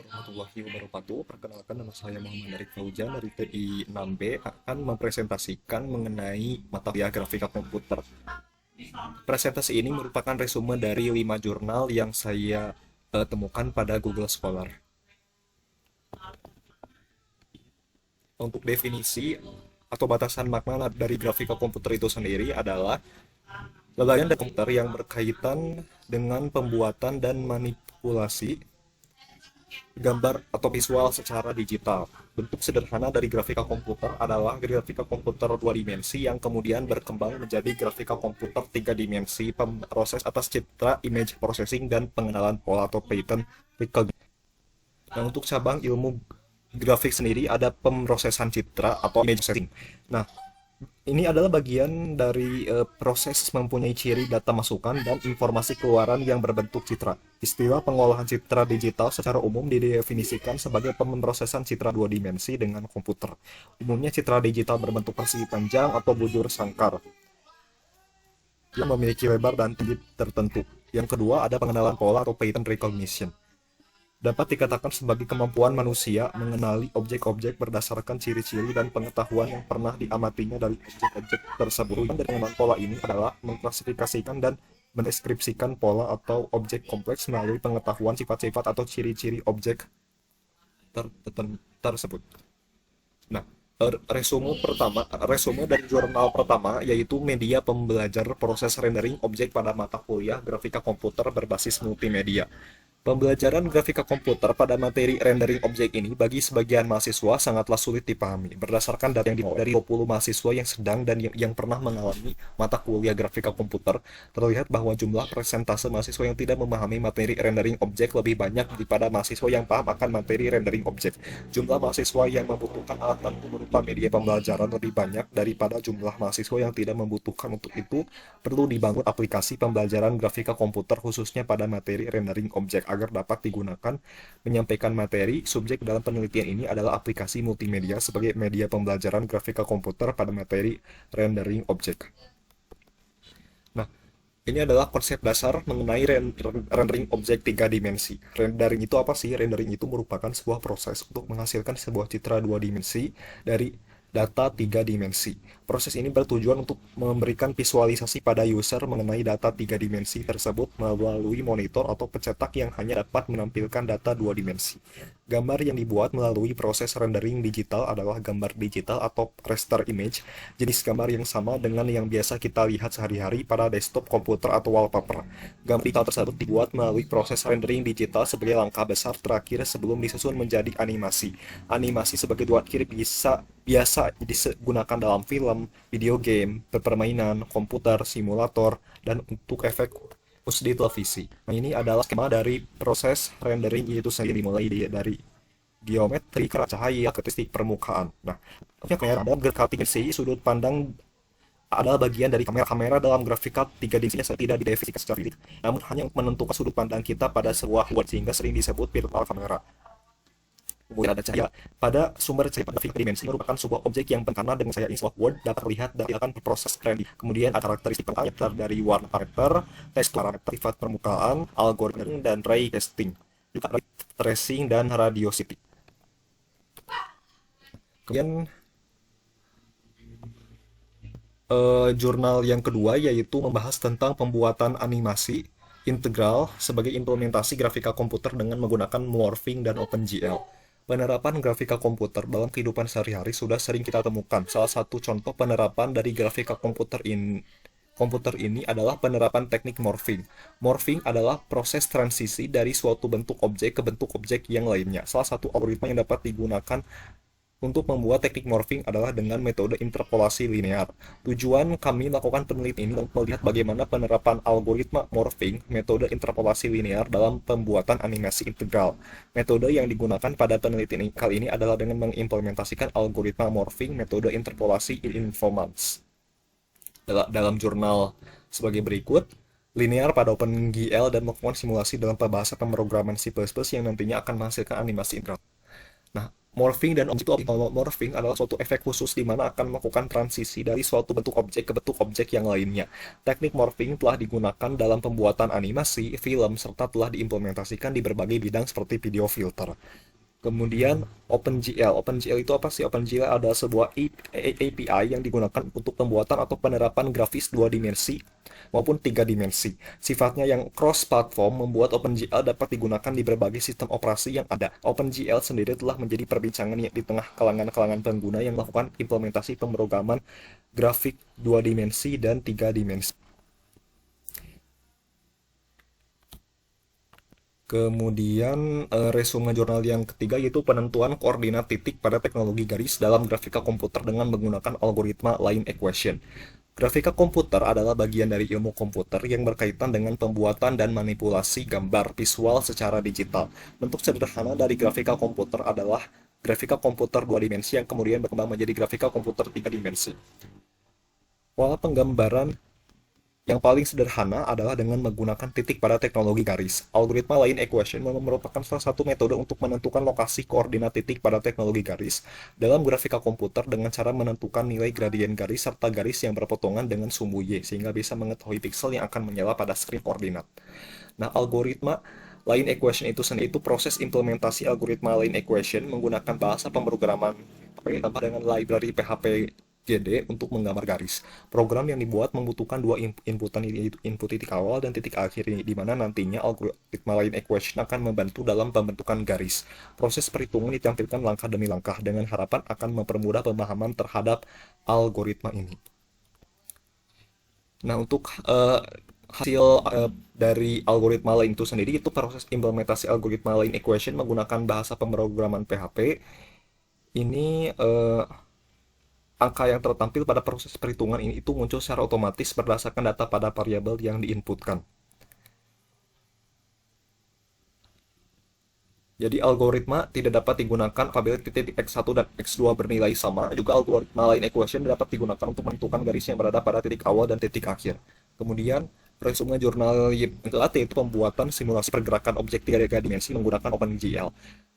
warahmatullahi wabarakatuh. Perkenalkan, nama saya Muhammad Arif Fauzan dari TI 6B akan mempresentasikan mengenai mata kuliah grafika komputer. Presentasi ini merupakan resume dari 5 jurnal yang saya temukan pada Google Scholar. Untuk definisi atau batasan makna dari grafika komputer itu sendiri adalah bagian dari komputer yang berkaitan dengan pembuatan dan manipulasi gambar atau visual secara digital. Bentuk sederhana dari grafika komputer adalah grafika komputer dua dimensi yang kemudian berkembang menjadi grafika komputer tiga dimensi, proses atas citra, image processing, dan pengenalan pola atau pattern recognition. Nah, untuk cabang ilmu grafik sendiri ada pemrosesan citra atau image processing. Nah, ini adalah bagian dari proses mempunyai ciri data masukan dan informasi keluaran yang berbentuk citra. Istilah pengolahan citra digital secara umum didefinisikan sebagai pemrosesan citra dua dimensi dengan komputer. Umumnya citra digital berbentuk persegi panjang atau bujur sangkar yang memiliki lebar dan tinggi tertentu. Yang kedua ada pengenalan pola atau pattern recognition. Dapat dikatakan sebagai kemampuan manusia mengenali objek-objek berdasarkan ciri-ciri dan pengetahuan yang pernah diamatinya dari objek-objek tersebut. Dan pengenalan pola ini adalah mengklasifikasikan dan mendeskripsikan pola atau objek kompleks melalui pengetahuan sifat-sifat atau ciri-ciri objek tersebut. Nah, resume dari jurnal pertama yaitu media pembelajar proses rendering objek pada mata kuliah grafika komputer berbasis multimedia. Pembelajaran grafika komputer pada materi rendering objek ini bagi sebagian mahasiswa sangatlah sulit dipahami. Berdasarkan data yang diperoleh dari 20 mahasiswa yang sedang dan yang pernah mengalami mata kuliah grafika komputer, terlihat bahwa jumlah persentase mahasiswa yang tidak memahami materi rendering objek lebih banyak daripada mahasiswa yang paham akan materi rendering objek. Jumlah mahasiswa yang membutuhkan alat bantu berupa media pembelajaran lebih banyak daripada jumlah mahasiswa yang tidak membutuhkan. Untuk itu, perlu dibangun aplikasi pembelajaran grafika komputer khususnya pada materi rendering objek agar dapat digunakan menyampaikan materi. Subjek dalam penelitian ini adalah aplikasi multimedia sebagai media pembelajaran grafika komputer pada materi rendering objek. Nah, ini adalah konsep dasar mengenai rendering objek tiga dimensi. Rendering itu apa sih? Rendering itu merupakan sebuah proses untuk menghasilkan sebuah citra dua dimensi dari data tiga dimensi. Proses ini bertujuan untuk memberikan visualisasi pada user mengenai data tiga dimensi tersebut melalui monitor atau pencetak yang hanya dapat menampilkan data dua dimensi. Gambar yang dibuat melalui proses rendering digital adalah gambar digital atau raster image, jenis gambar yang sama dengan yang biasa kita lihat sehari-hari pada desktop komputer atau wallpaper. Gambar digital tersebut dibuat melalui proses rendering digital sebagai langkah besar terakhir sebelum disusun menjadi animasi. Animasi sebagai dua kiri biasa digunakan dalam film, video game, permainan, komputer, simulator, dan untuk efek khusus di televisi. Nah, ini adalah skema dari proses rendering itu sendiri, dimulai dari geometri, cahaya, karakteristik permukaan. Nah, kamera dan grafik sudut pandang adalah bagian dari kamera dalam grafika tiga dimensi tidak didefinisikan secara fisik, namun hanya menentukan sudut pandang kita pada sebuah word sehingga sering disebut virtual kamera. Kemudian ada cahaya. Pada sumber cahaya pada grafik dimensi merupakan sebuah objek yang karena dengan cahaya insert word dapat terlihat dan dilakukan proses rendering. Kemudian ada karakteristik parameter dari warna parameter, tekstur parameter, sifat permukaan, algoritma dan ray tracing, juga ray tracing dan radiosity. Kemudian jurnal yang kedua yaitu membahas tentang pembuatan animasi integral sebagai implementasi grafika komputer dengan menggunakan morphing dan OpenGL. Penerapan grafika komputer dalam kehidupan sehari-hari sudah sering kita temukan. Salah satu contoh penerapan dari grafika komputer ini adalah penerapan teknik morphing. Morphing adalah proses transisi dari suatu bentuk objek ke bentuk objek yang lainnya. Salah satu algoritma yang dapat digunakan untuk membuat teknik morphing adalah dengan metode interpolasi linear. Tujuan kami melakukan penelitian ini untuk melihat bagaimana penerapan algoritma morphing, metode interpolasi linear dalam pembuatan animasi integral. Metode yang digunakan pada penelitian kali ini adalah dengan mengimplementasikan algoritma morphing, metode interpolasi in Informatics. Dalam jurnal sebagai berikut, linear pada OpenGL dan melakukan simulasi dalam bahasa pemrograman C++ yang nantinya akan menghasilkan animasi integral. Nah, Morphing dan objek morphing adalah suatu efek khusus di mana akan melakukan transisi dari suatu bentuk objek ke bentuk objek yang lainnya. Teknik morphing telah digunakan dalam pembuatan animasi, film, serta telah diimplementasikan di berbagai bidang seperti video filter. Kemudian OpenGL. OpenGL itu apa sih? OpenGL adalah sebuah API yang digunakan untuk pembuatan atau penerapan grafis dua dimensi maupun tiga dimensi. Sifatnya yang cross-platform membuat OpenGL dapat digunakan di berbagai sistem operasi yang ada. OpenGL sendiri telah menjadi perbincangan di tengah kalangan-kalangan pengguna yang melakukan implementasi pemrograman grafik dua dimensi dan tiga dimensi. Kemudian resume jurnal yang ketiga yaitu penentuan koordinat titik pada teknologi garis dalam grafika komputer dengan menggunakan algoritma line equation. Grafika komputer adalah bagian dari ilmu komputer yang berkaitan dengan pembuatan dan manipulasi gambar visual secara digital. Bentuk sederhana dari grafika komputer adalah grafika komputer dua dimensi yang kemudian berkembang menjadi grafika komputer tiga dimensi. Pola penggambaran yang paling sederhana adalah dengan menggunakan titik pada teknologi garis. Algoritma line equation merupakan salah satu metode untuk menentukan lokasi koordinat titik pada teknologi garis dalam grafika komputer dengan cara menentukan nilai gradien garis serta garis yang berpotongan dengan sumbu Y sehingga bisa mengetahui pixel yang akan menyala pada screen koordinat. Nah, algoritma line equation itu sendiri itu proses implementasi algoritma line equation menggunakan bahasa pemrograman ditambah dengan library PHP GD untuk menggambar garis. Program yang dibuat membutuhkan dua inputan, yaitu input titik awal dan titik akhir, di mana nantinya algoritma line equation akan membantu dalam pembentukan garis. Proses perhitungan ditampilkan langkah demi langkah dengan harapan akan mempermudah pemahaman terhadap algoritma ini. Nah, untuk hasil dari algoritma line itu sendiri, itu proses implementasi algoritma line equation menggunakan bahasa pemrograman PHP. Ini angka yang tertampil pada proses perhitungan ini itu muncul secara otomatis berdasarkan data pada variabel yang diinputkan. Jadi algoritma tidak dapat digunakan apabila titik x1 dan x2 bernilai sama. Juga algoritma line equation dapat digunakan untuk menentukan garis yang berada pada titik awal dan titik akhir. Kemudian resume jurnal yang keempat yaitu pembuatan simulasi pergerakan objek tiga dimensi menggunakan OpenGL.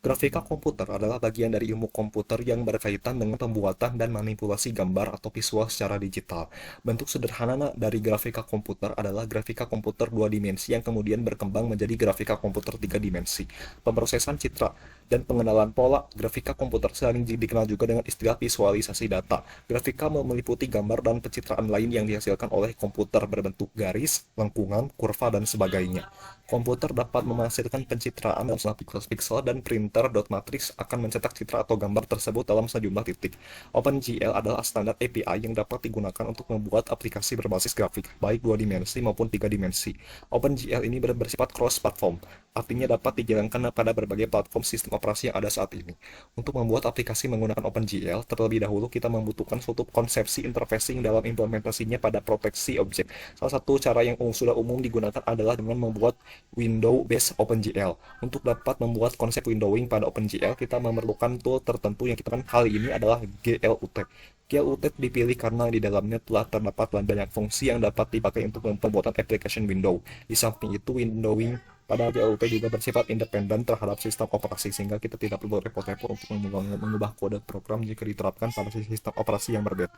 Grafika komputer adalah bagian dari ilmu komputer yang berkaitan dengan pembuatan dan manipulasi gambar atau visual secara digital. Bentuk sederhana dari grafika komputer adalah grafika komputer dua dimensi yang kemudian berkembang menjadi grafika komputer tiga dimensi. Pemrosesan citra dan pengenalan pola grafika komputer sering dikenal juga dengan istilah visualisasi data. Grafika meliputi gambar dan pencitraan lain yang dihasilkan oleh komputer berbentuk garis, lengkungan, kurva, dan sebagainya. Komputer dapat menghasilkan pencitraan dalam pixel dan printer dot matrix akan mencetak citra atau gambar tersebut dalam sejumlah titik. OpenGL adalah standar API yang dapat digunakan untuk membuat aplikasi berbasis grafik, baik dua dimensi maupun tiga dimensi. OpenGL ini bersifat cross-platform, artinya dapat dijalankan pada berbagai platform sistem operasi yang ada saat ini. Untuk membuat aplikasi menggunakan OpenGL, terlebih dahulu kita membutuhkan suatu konsepsi interfacing dalam implementasinya pada proteksi objek. Salah satu cara yang sudah umum digunakan adalah dengan membuat window-based OpenGL. Untuk dapat membuat konsep windowing pada OpenGL, kita memerlukan tool tertentu yang kita kan kali ini adalah GLUT. GLUT dipilih karena di dalamnya telah terdapat banyak fungsi yang dapat dipakai untuk pembuatan application window. Di samping itu, windowing pada GLUT juga bersifat independen terhadap sistem operasi, sehingga kita tidak perlu repot-repot untuk mengubah kode program jika diterapkan pada sistem operasi yang berbeda.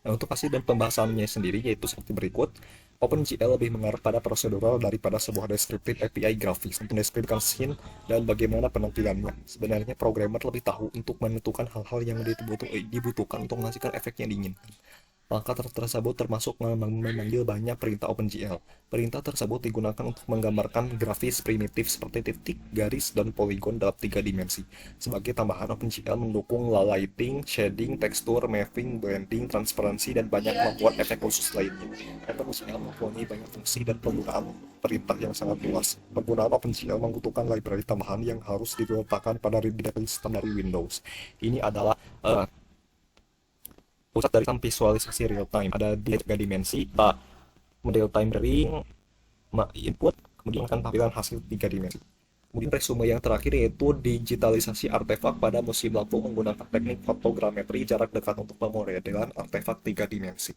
Nah, untuk hasil dan pembahasannya sendiri yaitu seperti berikut. OpenGL lebih mengarah pada prosedural daripada sebuah deskriptif API grafis untuk mendeskripsikan scene dan bagaimana penampilannya. Sebenarnya programmer lebih tahu untuk menentukan hal-hal yang dibutuhkan untuk menghasilkan efek yang diinginkan. Langkah tersebut termasuk memanggil banyak perintah OpenGL. Perintah tersebut digunakan untuk menggambarkan grafis primitif seperti titik, garis, dan poligon dalam tiga dimensi. Sebagai tambahan, OpenGL mendukung lighting, shading, tekstur, mapping, blending, transparansi, dan banyak membuat efek khusus lainnya. OpenGL mempunyai banyak fungsi dan penggunaan perintah yang sangat luas. Penggunaan OpenGL membutuhkan library tambahan yang harus diletakkan pada sistem dari Windows. Ini adalah pusat dari visualisasi real time. Ada di tiga dimensi, real time rendering, input, kemudian akan tampilan hasil tiga dimensi. Kemudian resume yang terakhir yaitu digitalisasi artefak pada musim lampu menggunakan teknik fotogrametri jarak dekat untuk pemodelan artefak tiga dimensi.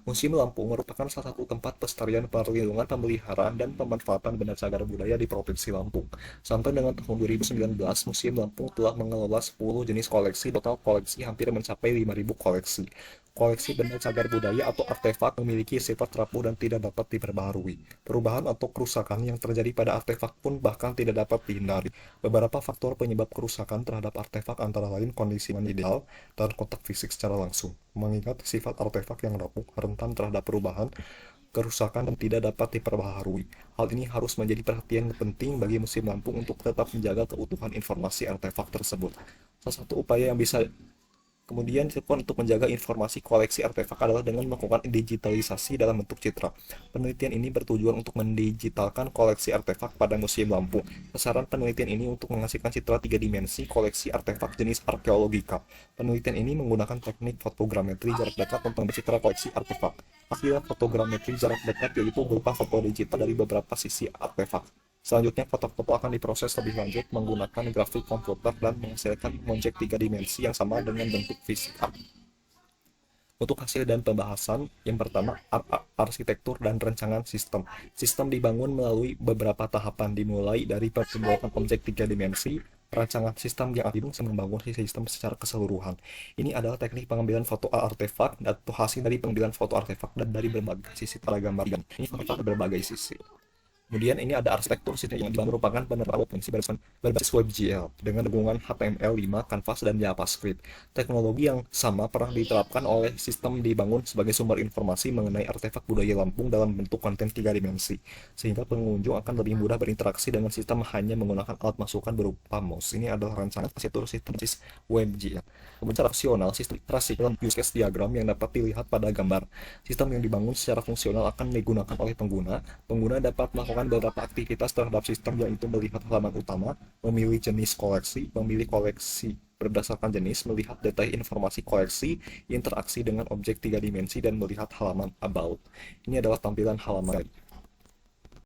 Museum Lampung merupakan salah satu tempat pelestarian, perlindungan, pemeliharaan, dan pemanfaatan benda cagar budaya di Provinsi Lampung. Sampai dengan tahun 2019, Museum Lampung telah mengelola 10 jenis koleksi, total koleksi hampir mencapai 5.000 koleksi. Koleksi benda cagar budaya atau artefak memiliki sifat rapuh dan tidak dapat diperbaharui. Perubahan atau kerusakan yang terjadi pada artefak pun bahkan tidak dapat dihindari. Beberapa faktor penyebab kerusakan terhadap artefak antara lain kondisi non ideal dan kontak fisik secara langsung. Mengingat sifat artefak yang rapuh, rentan terhadap perubahan, kerusakan, dan tidak dapat diperbaharui. Hal ini harus menjadi perhatian penting bagi Museum Lampung untuk tetap menjaga keutuhan informasi artefak tersebut. Salah satu upaya yang bisa kemudian dilakukan untuk menjaga informasi koleksi artefak adalah dengan melakukan digitalisasi dalam bentuk citra. Penelitian ini bertujuan untuk mendigitalkan koleksi artefak pada Museum Lampung. Sasaran penelitian ini untuk menghasilkan citra 3 dimensi koleksi artefak jenis arkeologika. Penelitian ini menggunakan teknik fotogrametri jarak dekat untuk mencitra koleksi artefak. Hasil fotogrametri jarak dekat yaitu berupa foto digital dari beberapa sisi artefak. Selanjutnya, foto-foto akan diproses lebih lanjut menggunakan grafik komputer dan menghasilkan objek 3 dimensi yang sama dengan bentuk fisik. Untuk hasil dan pembahasan, yang pertama, arsitektur dan rancangan sistem. Sistem dibangun melalui beberapa tahapan, dimulai dari pembuatan objek 3 dimensi, rancangan sistem yang akan membangun sistem secara keseluruhan. Ini adalah teknik pengambilan foto artefak atau hasil dari pengambilan foto artefak dan dari berbagai sisi pada gambar. Ini foto berbagai sisi. Kemudian ini ada arsitektur sistem yang merupakan penerapan fungsi berbasis WebGL dengan dukungan HTML5, Canvas, dan JavaScript. Teknologi yang sama pernah diterapkan oleh sistem dibangun sebagai sumber informasi mengenai artefak budaya Lampung dalam bentuk konten 3 dimensi, sehingga pengunjung akan lebih mudah berinteraksi dengan sistem hanya menggunakan alat masukan berupa mouse. Ini adalah rancangan arsitektur sistem berbasis WebGL. Kemudian secara fungsional, sistem iterasi dalam use case diagram yang dapat dilihat pada gambar. Sistem yang dibangun secara fungsional akan digunakan oleh pengguna. Pengguna dapat melakukan beberapa aktivitas terhadap sistem, yaitu melihat halaman utama, memilih jenis koleksi, memilih koleksi berdasarkan jenis, melihat detail informasi koleksi, interaksi dengan objek 3 dimensi, dan melihat halaman about. Ini adalah tampilan halaman.